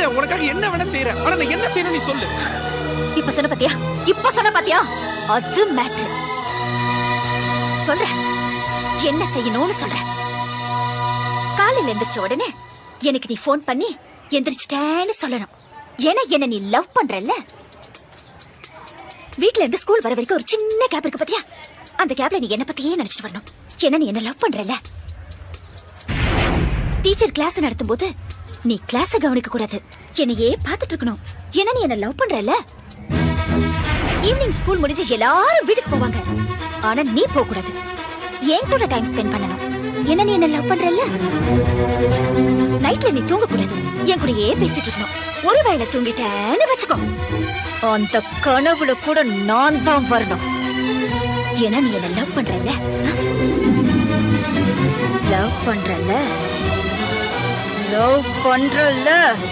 செய்யறேன், உனக்காக என்ன வேணா செய்யறேன். ஆனா நான் என்ன செய்யணும் நீ சொல்லு. இப்ப சொன்ன பாத்தியா அது மேட்ரு. சொல்ற என்ன செய்யணும்னு சொல்ற. காலையில எந்திரிச்ச உடனே எனக்கு நீ போன் பண்ணி எந்திரிச்சிட்டேன்னு சொல்லணும். ஏன்னா என்ன நீ லவ் பண்றல்ல. வீட்ல இருந்து ஸ்கூல் வர வரைக்கும் ஒரு சின்ன கேப் இருக்கு பாத்தியா, அந்த கேப்ல நீ என்ன பத்தியே நினைச்சிட்டு வரணும். ஏன்னா நீ என்ன லவ் பண்றல்ல. டீச்சர் கிளாஸ் நடத்தும் போது நீ கிளாஸ கவனிக்க கூடாது, என்னையே பாத்துட்டு இருக்கணும். ஏன்னா நீ என்ன லவ் பண்றல்ல. ஈவினிங் ஸ்கூல் முடிஞ்சு எல்லாரும் வீட்டுக்கு போவாங்க, ஆனா நீ போக கூடாது, என் கூட டைம் ஸ்பெண்ட் பண்ணணும். ஏன்னா நீ என்ன லவ் பண்றல்ல. நைட்ல நீ தூங்க கூடாது, என் கூடயே பேசிட்டு இருக்கணும். ஒருவேளை தூங்கிட்டேன்னு வச்சுக்கோ, அந்த கனவுல கூட நான் தான் வரணும். ஏன்னா நீ என்ன லவ் பண்றல்ல. லவ் பண்றல்ல.